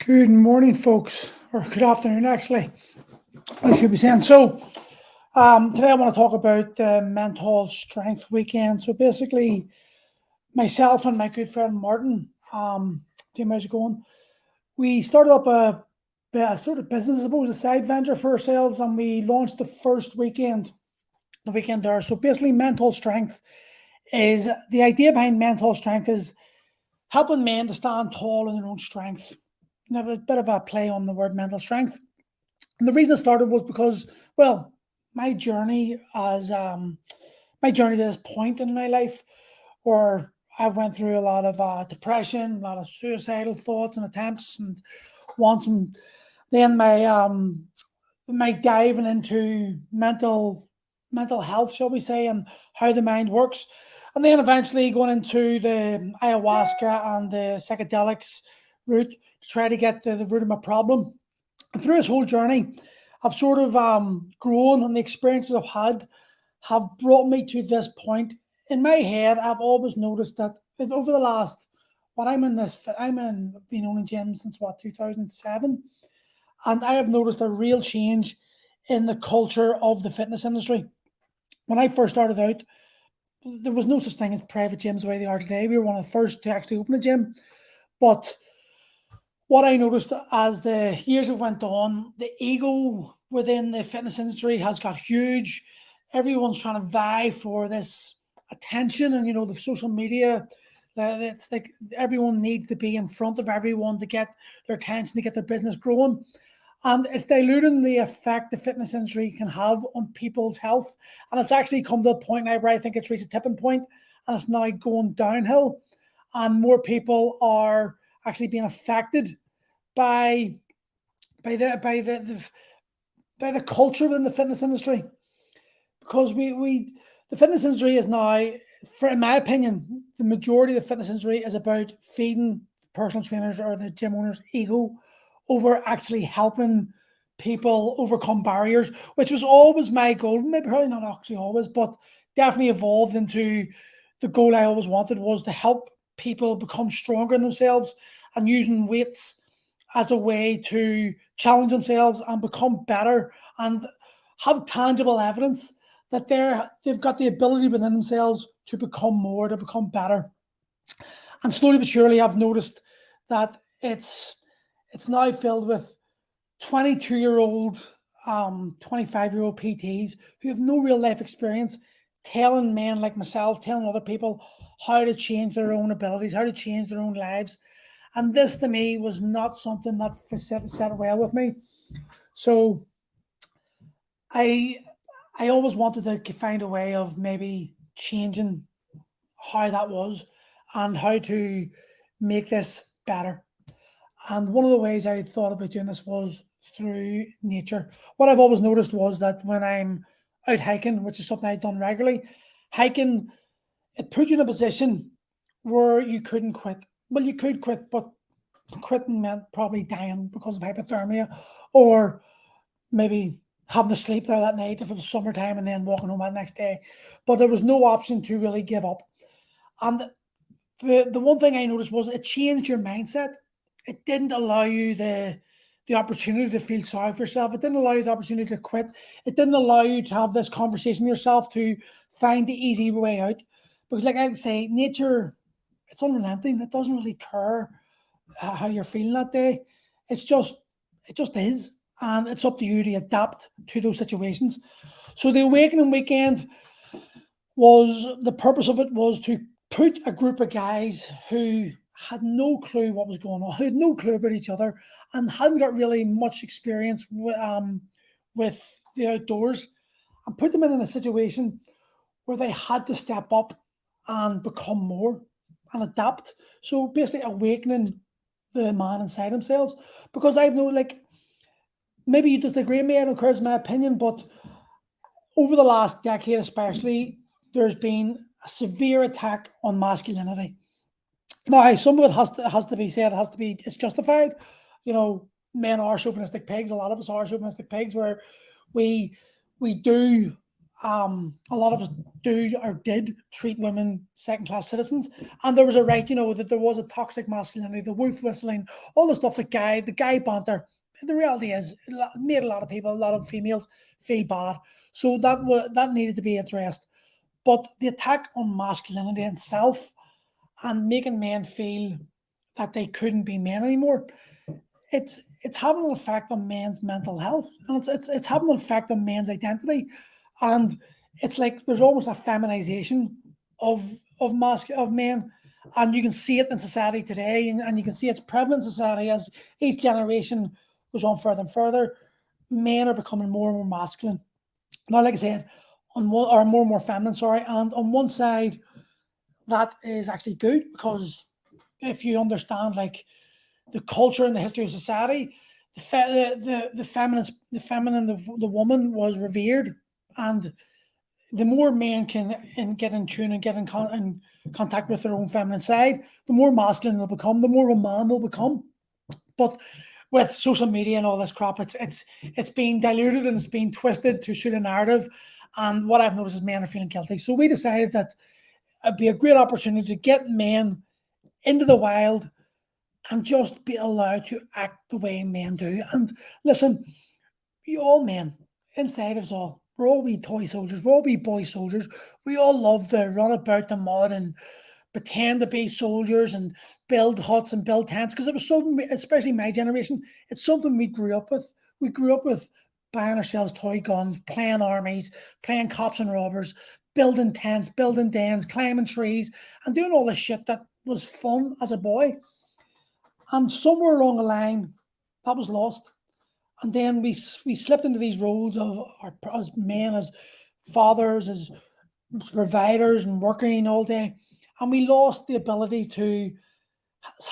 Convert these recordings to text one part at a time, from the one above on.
Good morning, folks, or good afternoon, actually. I should be saying. Today I want to talk about the MenTall Strength weekend. So, basically, myself and my good friend Martin, how's it going? We started up a sort of business, I suppose, a side venture for ourselves, and we launched the first weekend, the weekend there. So, basically, MenTall Strength is the idea behind MenTall Strength is helping men to stand tall in their own strength. Now, a bit of a play on the word mental strength. And the reason it started was because, well, my journey to this point in my life, where I've went through a lot of depression, a lot of suicidal thoughts and attempts, and wants, and then my diving into mental health, shall we say, and how the mind works, and then eventually going into the ayahuasca and the psychedelics route to try to get to the root of my problem. And through this whole journey, I've sort of grown, and the experiences I've had have brought me to this point. In my head, I've always noticed that over the last, been owning gym since 2007, and I have noticed a real change in the culture of the fitness industry. When I first started out, there was no such thing as private gyms the way they are today. We were one of the first to actually open a gym, but what I noticed as the years have went on, the ego within the fitness industry has got huge. Everyone's trying to vie for this attention, and the social media. It's like everyone needs to be in front of everyone to get their attention, to get their business growing, and it's diluting the effect the fitness industry can have on people's health. And it's actually come to a point now where I think it's reached a tipping point, and it's now going downhill, and more people are actually being affected by the culture within the fitness industry, because the fitness industry is now, in my opinion, the majority of the fitness industry is about feeding personal trainers or the gym owners' ego over actually helping people overcome barriers, which was always my goal. Maybe probably not actually always, but definitely evolved into the goal I always wanted, was to help people become stronger in themselves and using weights as a way to challenge themselves and become better and have tangible evidence that they've got the ability within themselves to become more, to become better. And slowly but surely, I've noticed that it's now filled with 22-year-old, 25-year-old PTs who have no real life experience, telling men like myself, telling other people how to change their own abilities, how to change their own lives. And this, to me, was not something that sat well with me. So I always wanted to find a way of maybe changing how that was and how to make this better. And one of the ways I thought about doing this was through nature. What I've always noticed was that when I'm out hiking, which is something I've done regularly, hiking, it put you in a position where you couldn't quit. Well, you could quit, but quitting meant probably dying because of hypothermia, or maybe having to sleep there that night if it was summertime and then walking home that next day. But there was no option to really give up. And the one thing I noticed was it changed your mindset. It didn't allow you the opportunity to feel sorry for yourself. It didn't allow you the opportunity to quit. It didn't allow you to have this conversation with yourself to find the easy way out. Because, like I say, nature, it's unrelenting. It doesn't really care how you're feeling that day. It just is. And it's up to you to adapt to those situations. So the Awakening Weekend the purpose of it was to put a group of guys who had no clue what was going on, who had no clue about each other, and hadn't got really much experience with the outdoors, and put them in a situation where they had to step up and become more and adapt. So basically awakening the man inside themselves. Because I've known, like, maybe you disagree with me, I don't care, it's my opinion, but over the last decade especially, there's been a severe attack on masculinity. Now, some of it has to be said, it's justified. Men are chauvinistic pigs. A lot of us are chauvinistic pigs, where we do A lot of us do or did treat women second-class citizens, and there was a right, that there was a toxic masculinity, the wolf whistling, all the stuff, the guy banter. The reality is, it made a lot of people, a lot of females, feel bad. So that needed to be addressed. But the attack on masculinity itself and making men feel that they couldn't be men anymore, it's having an effect on men's mental health, and it's having an effect on men's identity, and it's like there's almost a feminization of of men, and you can see it in society today, and you can see it's prevalent in society as each generation goes on further and further. Men are becoming more and more masculine. Now, like I said, on one or more and more feminine, sorry, and on one side that is actually good because if you understand like the culture and the history of society, the feminine, the woman was revered, and the more men can get in tune and get in contact with their own feminine side, the more masculine they'll become, the more of a man they'll become. But with social media and all this crap, it's being diluted and it's being twisted to suit a narrative. And what I've noticed is men are feeling guilty. So we decided that it'd be a great opportunity to get men into the wild and just be allowed to act the way men do. And listen, you all men, inside of us all, we're all wee toy soldiers, we're all wee boy soldiers. We all love to run about the mud and pretend to be soldiers and build huts and build tents because it was something, especially my generation, it's something we grew up with. We grew up with buying ourselves toy guns, playing armies, playing cops and robbers, building tents, building dens, climbing trees, and doing all this shit that was fun as a boy. And somewhere along the line, that was lost. And then we slipped into these roles of as men, as fathers, as providers, and working all day, and we lost the ability to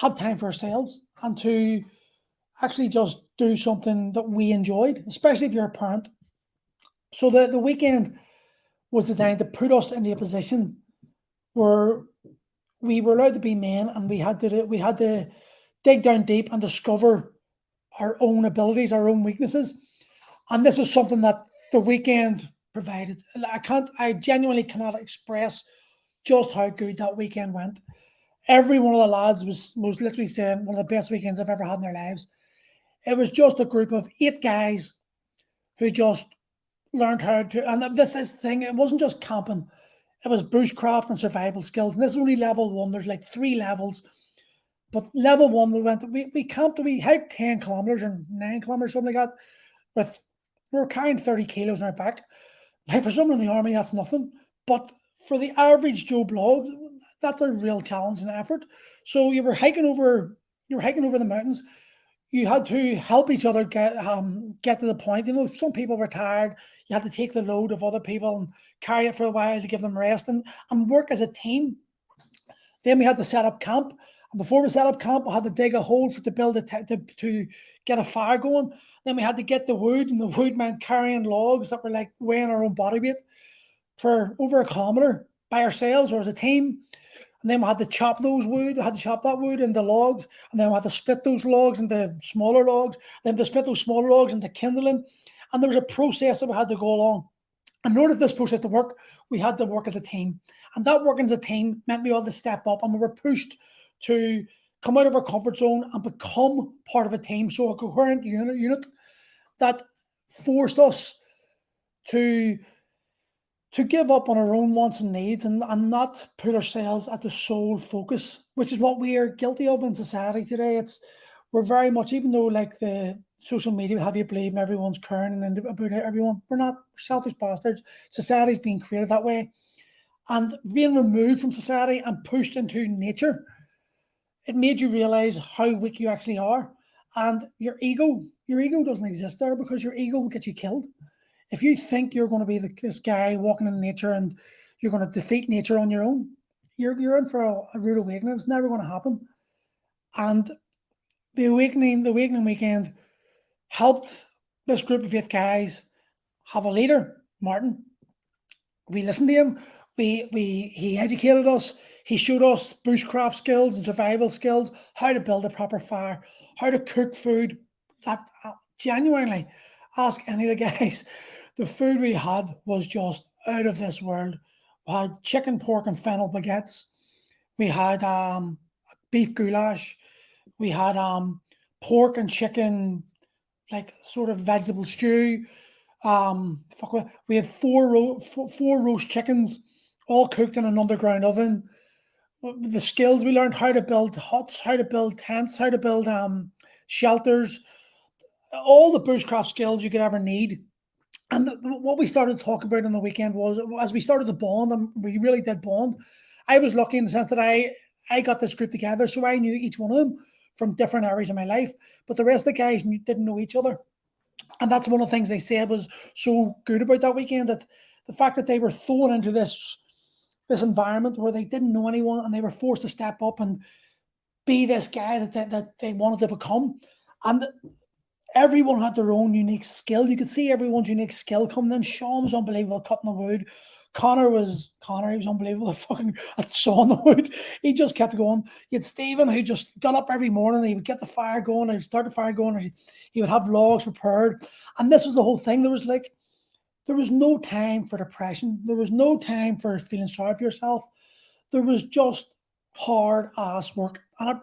have time for ourselves and to actually just do something that we enjoyed, especially if you're a parent. So the weekend was designed to put us in a position where we were allowed to be men, and we had to dig down deep and discover our own abilities, our own weaknesses. And this is something that the weekend provided. I genuinely cannot express just how good that weekend went. Every one of the lads was literally saying one of the best weekends they've ever had in their lives. It was just a group of 8 guys who just learned how to, and this thing, it wasn't just camping, it was bushcraft and survival skills. And this is only level one, there's like 3 levels. But level one, we camped, we hiked 10 kilometers or 9 kilometers, something like that, with we were carrying 30 kilos on our back. Like for someone in the army, that's nothing. But for the average Joe Bloggs, that's a real challenge and effort. So you were hiking over the mountains. You had to help each other get to the point. Some people were tired. You had to take the load of other people and carry it for a while to give them rest and work as a team. Then we had to set up camp. And before we set up camp, we had to dig a hole to build to get a fire going. Then we had to get the wood, and the wood meant carrying logs that were like weighing our own body weight for over a kilometer by ourselves or as a team. And then we had to chop that wood into logs, and then we had to split those logs into smaller logs, then to split those smaller logs into kindling. And there was a process that we had to go along. And in order for this process to work, we had to work as a team. And that working as a team meant we had to step up, and we were pushed to come out of our comfort zone and become part of a team. So a coherent unit that forced us to give up on our own wants and needs and not put ourselves at the sole focus, which is what we are guilty of in society today. We're very much, even though like the social media have you believe everyone's caring and about everyone, we're not. We're selfish bastards. Society's being created that way. And being removed from society and pushed into nature, it made you realize how weak you actually are. And your ego doesn't exist there because your ego will get you killed. If you think you're going to be this guy walking in nature and you're going to defeat nature on your own, you're in for a rude awakening. It's never going to happen. And the awakening weekend helped this group of 8 guys have a leader, Martin. We listened to him. He educated us. He showed us bushcraft skills and survival skills, how to build a proper fire, how to cook food. That genuinely, ask any of the guys. The food we had was just out of this world. We had chicken, pork, and fennel baguettes. We had beef goulash. We had pork and chicken, like sort of vegetable stew. We had four roast chickens, all cooked in an underground oven. The skills we learned: how to build huts, how to build tents, how to build shelters, all the bushcraft skills you could ever need. And what we started to talk about on the weekend was, as we started to bond, and we really did bond. I was lucky in the sense that I got this group together, so I knew each one of them from different areas of my life, but the rest of the guys didn't know each other. And that's one of the things they said was so good about that weekend, that the fact that they were thrown into this environment where they didn't know anyone and they were forced to step up and be this guy that they wanted to become. And everyone had their own unique skill. You could see everyone's unique skill coming in. Sean was unbelievable cutting the wood. Connor, he was unbelievable at sawing the wood. He just kept going. You had Stephen, who just got up every morning. He would get the fire going, he'd start the fire going, he would have logs prepared. And this was the whole thing. There was no time for depression. There was no time for feeling sorry for yourself. There was just hard ass work. And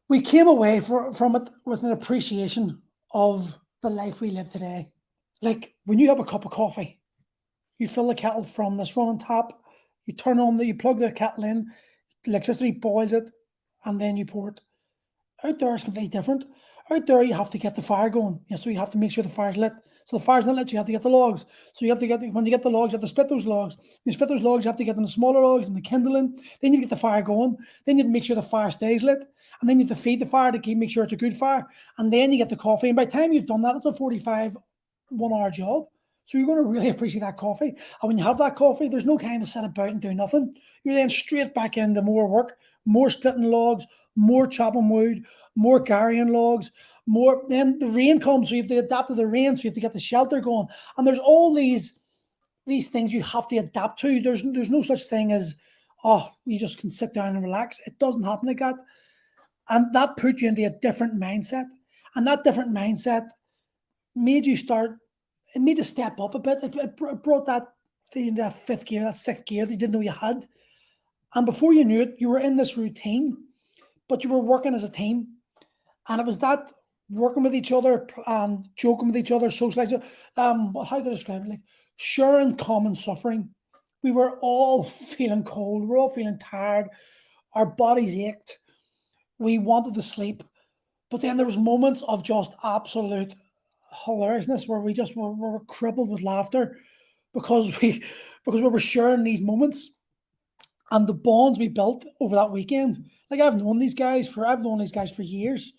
we came away from it with an appreciation of the life we live today. Like when you have a cup of coffee, you fill the kettle from this running tap, you plug the kettle in, electricity boils it, and then you pour it. Out there is completely different. Out there, you have to get the fire going. So you have to make sure the fire's lit. So the fire's not lit, you have to get the logs. So you have to when you get the logs, you have to split those logs. When you split those logs, you have to get them the smaller logs and the kindling. Then you get the fire going. Then you have to make sure the fire stays lit. And then you have to feed the fire to make sure it's a good fire. And then you get the coffee. And by the time you've done that, it's a 45 1-hour job. So you're going to really appreciate that coffee. And when you have that coffee, there's no time to sit about and do nothing. You're then straight back into more work, more splitting logs, more chopping wood, more carrying logs, more. Then the rain comes, so you have to adapt to the rain, so you have to get the shelter going. And there's all these things you have to adapt to. There's no such thing as, oh, you just can sit down and relax. It doesn't happen like that. And that put you into a different mindset. And that different mindset made you step up a bit. It brought that into that fifth gear, that sixth gear that you didn't know you had. And before you knew it, you were in this routine, but you were working as a team. And it was that working with each other and joking with each other, socializing. How can I describe it? Like sharing common suffering. We were all feeling cold. We were all feeling tired. Our bodies ached. We wanted to sleep. But then there was moments of just absolute hilariousness where we just were crippled with laughter because we were sharing these moments and the bonds we built over that weekend. Like I've known these guys for years,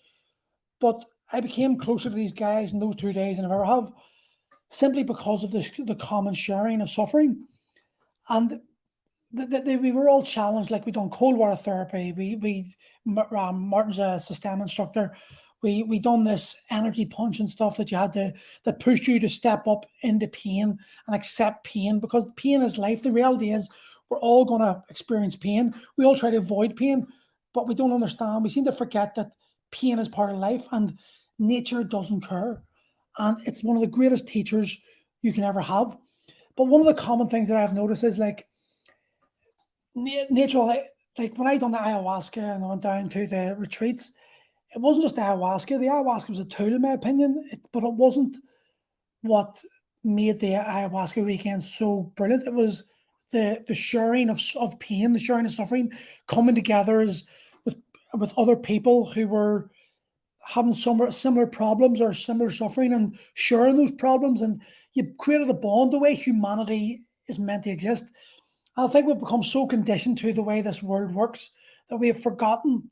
but I became closer to these guys in those 2 days than I ever have, simply because of the common sharing of suffering. And we were all challenged. Like we done cold water therapy. Martin's a system instructor. We done this energy punch and stuff that pushed you to step up into pain and accept pain, because pain is life. The reality is we're all going to experience pain. We all try to avoid pain, but we don't understand. We seem to forget that pain is part of life and nature doesn't care. And it's one of the greatest teachers you can ever have. But one of the common things that I've noticed is like nature, like when I done the ayahuasca and I went down to the retreats, it wasn't just the ayahuasca. The ayahuasca was a tool, in my opinion, but it wasn't what made the ayahuasca weekend so brilliant. It was the sharing of pain, the sharing of suffering, coming together with other people who were having similar problems or similar suffering and sharing those problems. And you created a bond, the way humanity is meant to exist. I think we've become so conditioned to the way this world works that we have forgotten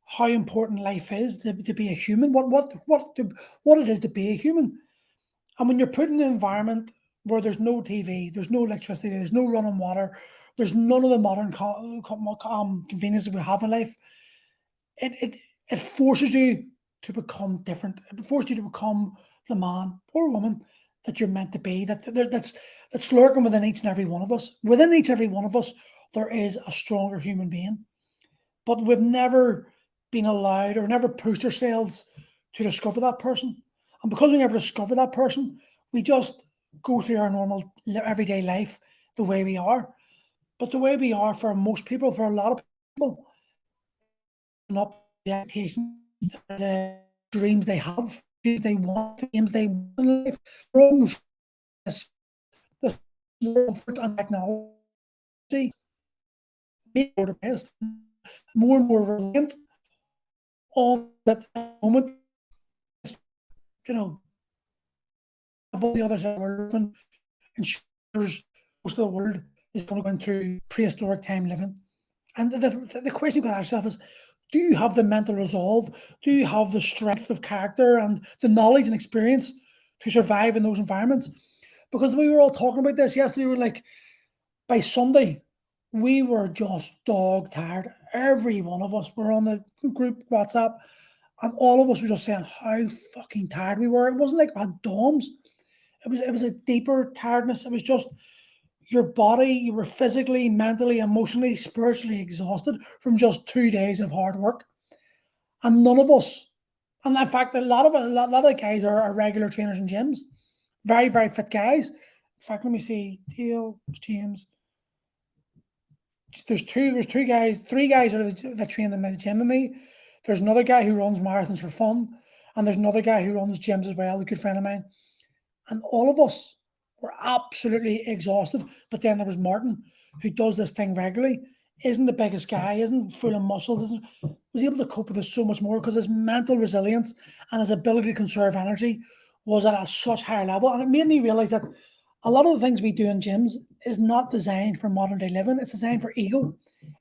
how important life is to be a human, what it is to be a human. And when you're put in an environment where there's no TV, there's no electricity, there's no running water, there's none of the modern conveniences we have in life, it forces you to become different. It forces you to become the man or woman that you're meant to be, that's lurking within each and every one of us. Within each and every one of us, there is a stronger human being. But we've never been allowed or never pushed ourselves to discover that person. And because we never discover that person, we just go through our normal everyday life the way we are. But the way we are for most people, for a lot of people, not the expectations, the dreams they have, dreams they want, the aims they want in life. We're almost this world and technology, more depressed, more and more reliant on that moment. You know, of the other side of the world, and ensures most of the world is going to go into prehistoric time living. And the question you've got to ask yourself is, do you have the mental resolve? Do you have the strength of character and the knowledge and experience to survive in those environments? Because we were all talking about this yesterday. We were like, by Sunday, we were just dog tired. Every one of us were on the group WhatsApp, and all of us were just saying how fucking tired we were. It wasn't like we had DOMs. It was a deeper tiredness. It was just your body, you were physically, mentally, emotionally, spiritually exhausted from just 2 days of hard work. And none of us, and in fact, a lot of guys are regular trainers in gyms, very, very fit guys. In fact, let me see, Teal, James. There's three guys that train in the gym with me. There's another guy who runs marathons for fun, and there's another guy who runs gyms as well, a good friend of mine. And all of us were absolutely exhausted. But then there was Martin, who does this thing regularly, isn't the biggest guy, isn't full of muscles, was able to cope with this so much more because his mental resilience and his ability to conserve energy was at a such higher level. And it made me realize that a lot of the things we do in gyms is not designed for modern day living. It's designed for ego.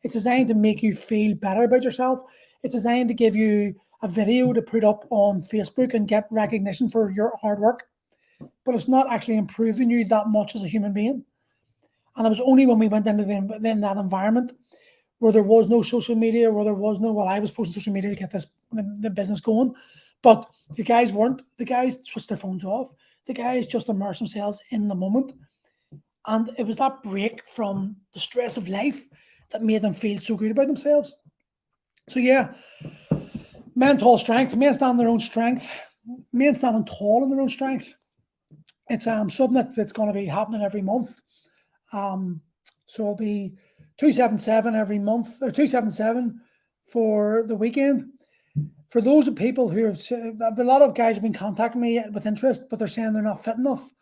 It's designed to make you feel better about yourself. It's designed to give you a video to put up on Facebook and get recognition for your hard work. But it's not actually improving you that much as a human being. And it was only when we went into that environment where there was no social media, where there was no, well, I was posting social media to get the business going, but the guys weren't. The guys switched their phones off. The guys just immersed themselves in the moment. And it was that break from the stress of life that made them feel so good about themselves. So yeah, MenTall Strength, men stand on their own strength, men standing tall in their own strength. It's something that's going to be happening every month. So it'll be 277 every month, or 277 for the weekend. For those people who have, a lot of guys have been contacting me with interest, but they're saying they're not fit enough.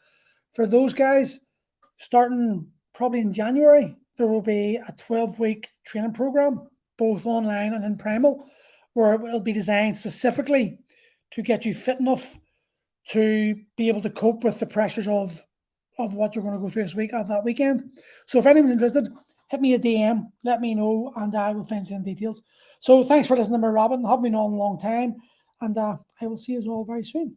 For those guys, starting probably in January, there will be a 12-week training program, both online and in Primal, where it will be designed specifically to get you fit enough to be able to cope with the pressures of what you're going to go through this week, of that weekend. So if anyone's interested, hit me a DM, let me know, and I will find some details. So thanks for listening to me, Robin. I've been on a long time, and I will see you all very soon.